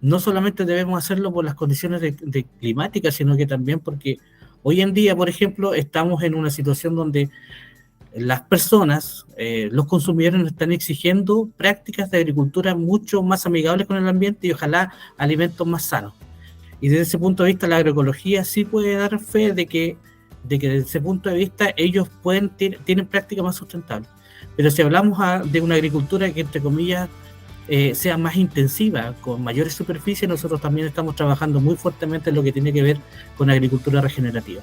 no solamente debemos hacerlo por las condiciones climáticas, sino que también porque hoy en día, por ejemplo, estamos en una situación donde las personas, los consumidores nos están exigiendo prácticas de agricultura mucho más amigables con el ambiente y ojalá alimentos más sanos. Y desde ese punto de vista la agroecología sí puede dar fe de que desde ese punto de vista ellos tienen prácticas más sustentables. Pero si hablamos de una agricultura que, entre comillas, sea más intensiva, con mayores superficies, nosotros también estamos trabajando muy fuertemente en lo que tiene que ver con agricultura regenerativa.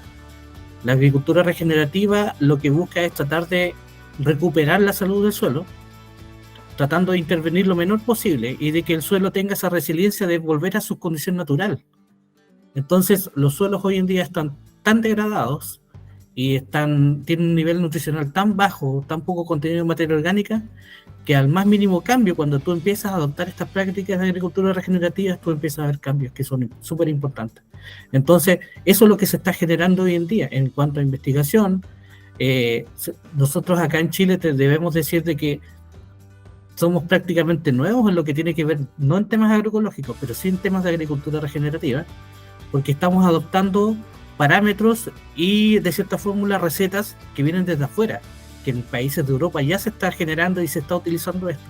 La agricultura regenerativa lo que busca es tratar de recuperar la salud del suelo, tratando de intervenir lo menor posible y de que el suelo tenga esa resiliencia de volver a su condición natural. Entonces, los suelos hoy en día están tan degradados y tienen un nivel nutricional tan bajo, tan poco contenido en materia orgánica, que al más mínimo cambio, cuando tú empiezas a adoptar estas prácticas de agricultura regenerativa, tú empiezas a ver cambios que son súper importantes. Entonces, eso es lo que se está generando hoy en día. En cuanto a investigación, nosotros acá en Chile te debemos decir de que somos prácticamente nuevos en lo que tiene que ver, no en temas agroecológicos, pero sí en temas de agricultura regenerativa, porque estamos adoptando parámetros y de cierta fórmula recetas que vienen desde afuera, que en países de Europa ya se está generando y se está utilizando esto.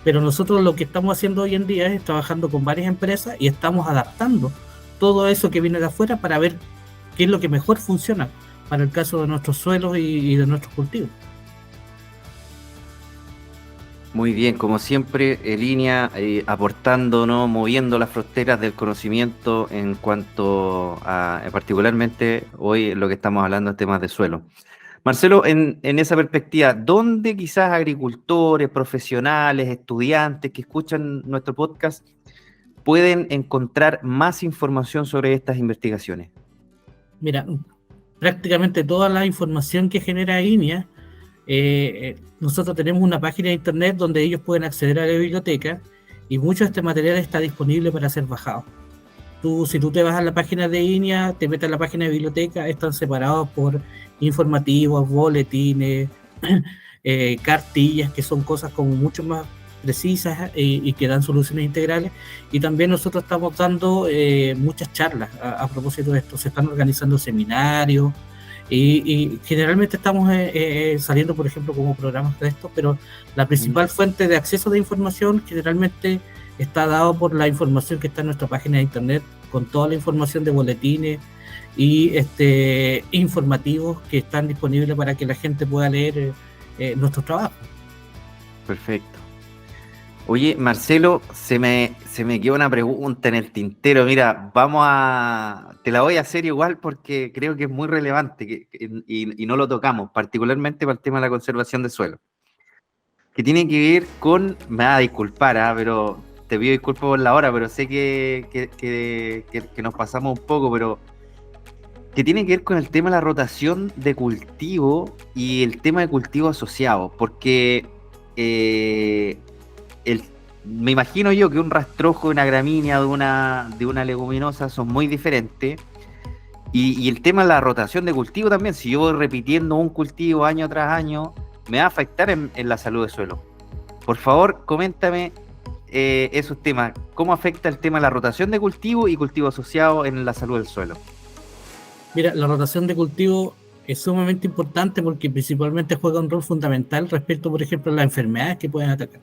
Pero nosotros lo que estamos haciendo hoy en día es trabajando con varias empresas y estamos adaptando todo eso que viene de afuera para ver qué es lo que mejor funciona para el caso de nuestros suelos y de nuestros cultivos. Muy bien, como siempre, Elinia, aportando, ¿no? Moviendo las fronteras del conocimiento en cuanto a, particularmente hoy lo que estamos hablando en temas de suelo. Marcelo, en esa perspectiva, ¿dónde quizás agricultores, profesionales, estudiantes que escuchan nuestro podcast pueden encontrar más información sobre estas investigaciones? Mira, prácticamente toda la información que genera INEA, nosotros tenemos una página de internet donde ellos pueden acceder a la biblioteca y mucho de este material está disponible para ser bajado. Si tú te vas a la página de INEA, te metes a la página de biblioteca, están separados por informativos, boletines, cartillas, que son cosas como mucho más precisas y que dan soluciones integrales. Y también nosotros estamos dando muchas charlas a propósito de esto. Se están organizando seminarios y generalmente estamos saliendo, por ejemplo, como programas de esto, pero la principal fuente de acceso de información generalmente está dado por la información que está en nuestra página de internet, con toda la información de boletines y informativos que están disponibles para que la gente pueda leer nuestro trabajo. Perfecto. Oye, Marcelo, se me quedó una pregunta en el tintero. Mira, te la voy a hacer igual porque creo que es muy relevante y no lo tocamos, particularmente para el tema de la conservación del suelo. Que tiene que ver con, me va a disculpar, pero te pido disculpas por la hora, pero sé que nos pasamos un poco, pero que tiene que ver con el tema de la rotación de cultivo y el tema de cultivo asociado, porque me imagino yo que un rastrojo de una gramínea, de una leguminosa son muy diferentes, y el tema de la rotación de cultivo también, si yo voy repitiendo un cultivo año tras año, me va a afectar en la salud del suelo. por favor, coméntame esos temas. ¿Cómo afecta el tema de la rotación de cultivo y cultivo asociado en la salud del suelo? Mira, la rotación de cultivo es sumamente importante porque principalmente juega un rol fundamental respecto, por ejemplo, a las enfermedades que pueden atacar.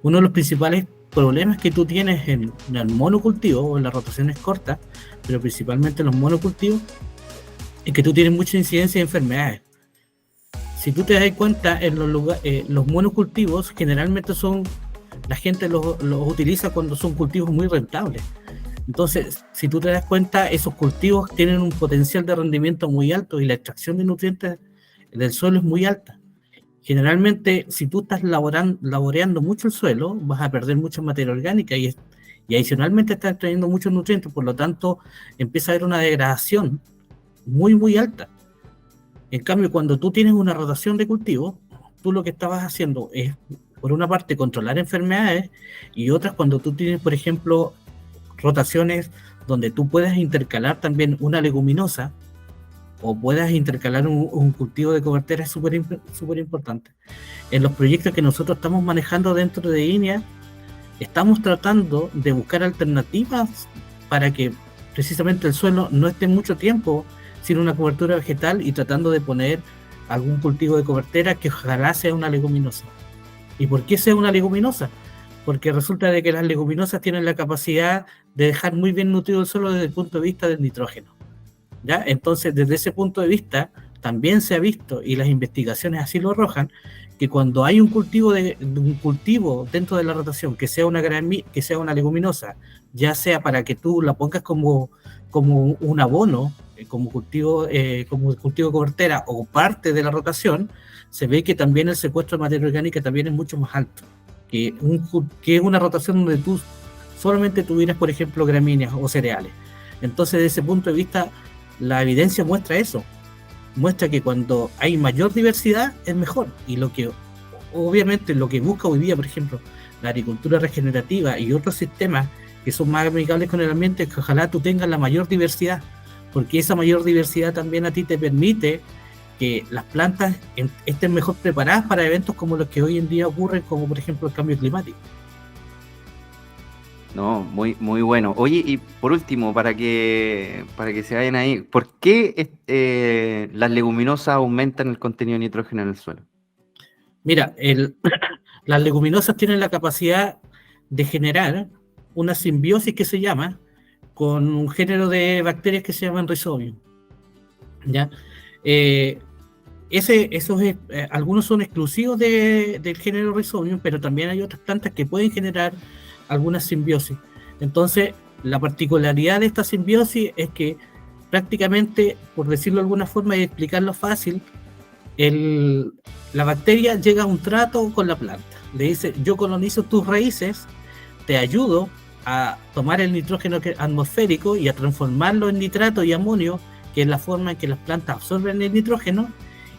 Uno de los principales problemas que tú tienes en el monocultivo o en las rotaciones cortas, pero principalmente en los monocultivos, es que tú tienes mucha incidencia de enfermedades. Si tú te das cuenta, en los monocultivos generalmente la gente los utiliza cuando son cultivos muy rentables. Entonces, si tú te das cuenta, esos cultivos tienen un potencial de rendimiento muy alto y la extracción de nutrientes del suelo es muy alta. Generalmente, si tú estás laboreando mucho el suelo, vas a perder mucha materia orgánica y adicionalmente estás extrayendo muchos nutrientes, por lo tanto, empieza a haber una degradación muy, muy alta. En cambio, cuando tú tienes una rotación de cultivo, tú lo que estabas haciendo es, por una parte, controlar enfermedades y otras cuando tú tienes, por ejemplo, rotaciones donde tú puedes intercalar también una leguminosa o puedas intercalar un cultivo de cobertura es súper importante. En los proyectos que nosotros estamos manejando dentro de INEA, estamos tratando de buscar alternativas para que precisamente el suelo no esté mucho tiempo sin una cobertura vegetal y tratando de poner algún cultivo de cobertura que ojalá sea una leguminosa. ¿Y por qué sea una leguminosa? Porque resulta de que las leguminosas tienen la capacidad de dejar muy bien nutrido el suelo desde el punto de vista del nitrógeno, ¿ya? Entonces, desde ese punto de vista, también se ha visto, y las investigaciones así lo arrojan, que cuando hay un cultivo dentro de la rotación, que sea una leguminosa, ya sea para que tú la pongas como un abono, como cultivo de cobertura o parte de la rotación, se ve que también el secuestro de materia orgánica también es mucho más alto que una rotación donde tú solamente tuvieras, por ejemplo, gramíneas o cereales. Entonces, desde ese punto de vista, la evidencia muestra eso. Muestra que cuando hay mayor diversidad es mejor. Y obviamente lo que busca hoy día, por ejemplo, la agricultura regenerativa y otros sistemas que son más amigables con el ambiente, es que ojalá tú tengas la mayor diversidad, porque esa mayor diversidad también a ti te permite que las plantas estén mejor preparadas para eventos como los que hoy en día ocurren, como por ejemplo el cambio climático. No, muy, muy bueno. Oye, y por último, para que se vayan ahí, ¿por qué las leguminosas aumentan el contenido de nitrógeno en el suelo? Mira, las leguminosas tienen la capacidad de generar una simbiosis que se llama con un género de bacterias que se llaman Rhizobium, ¿ya? Algunos son exclusivos del género Rhizobium, pero también hay otras plantas que pueden generar alguna simbiosis. Entonces, la particularidad de esta simbiosis es que prácticamente, por decirlo de alguna forma y explicarlo fácil, la bacteria llega a un trato con la planta. Le dice, yo colonizo tus raíces, te ayudo a tomar el nitrógeno atmosférico y a transformarlo en nitrato y amonio, que es la forma en que las plantas absorben el nitrógeno,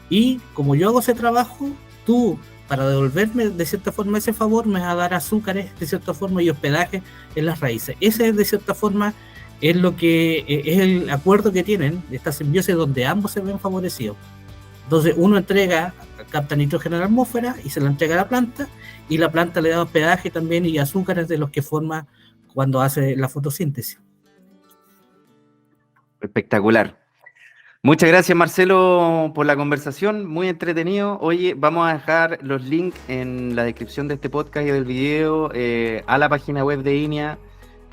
y como yo hago ese trabajo, tú, para devolverme de cierta forma ese favor, me vas a dar azúcares de cierta forma y hospedaje en las raíces. Ese de cierta forma es lo que es el acuerdo que tienen, esta simbiosis donde ambos se ven favorecidos. Entonces uno capta nitrógeno en la atmósfera y se lo entrega a la planta, y la planta le da hospedaje también y azúcares de los que forma cuando hace la fotosíntesis. Espectacular. Muchas gracias, Marcelo, por la conversación, muy entretenido. Oye, vamos a dejar los links en la descripción de este podcast y del video a la página web de INEA,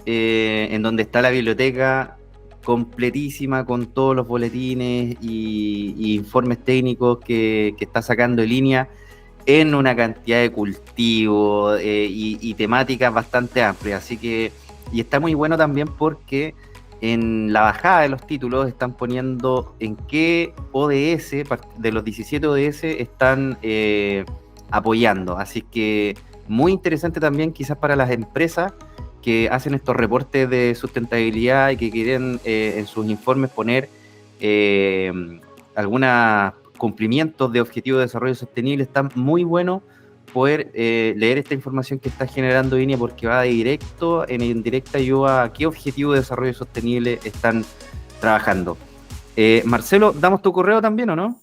en donde está la biblioteca completísima con todos los boletines y informes técnicos que está sacando el INEA en una cantidad de cultivos y temáticas bastante amplias. Así que, y está muy bueno también porque en la bajada de los títulos están poniendo en qué ODS, de los 17 ODS, están apoyando. Así que muy interesante también quizás para las empresas que hacen estos reportes de sustentabilidad y que quieren en sus informes poner algunos cumplimientos de objetivos de desarrollo sostenible. Está muy bueno poder leer esta información que está generando INEA, porque va en directa ayuda a qué objetivo de desarrollo sostenible están trabajando. Marcelo, ¿damos tu correo también o no?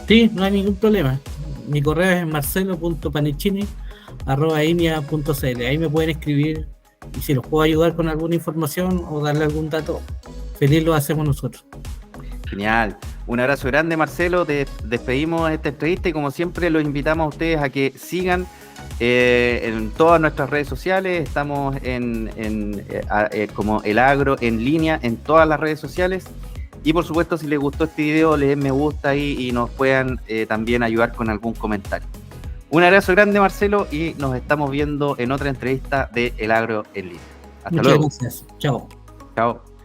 Sí, no hay ningún problema. Mi correo es marcelo.panicini inia.cl. Ahí me pueden escribir y si los puedo ayudar con alguna información o darle algún dato, feliz lo hacemos nosotros. Genial. Un abrazo grande, Marcelo. Despedimos esta entrevista y como siempre los invitamos a ustedes a que sigan en todas nuestras redes sociales. Estamos como El Agro en línea en todas las redes sociales. Y por supuesto, si les gustó este video, les den me gusta ahí y nos puedan también ayudar con algún comentario. Un abrazo grande, Marcelo, y nos estamos viendo en otra entrevista de El Agro en línea. Hasta luego. Muchas gracias. Chao. Chao.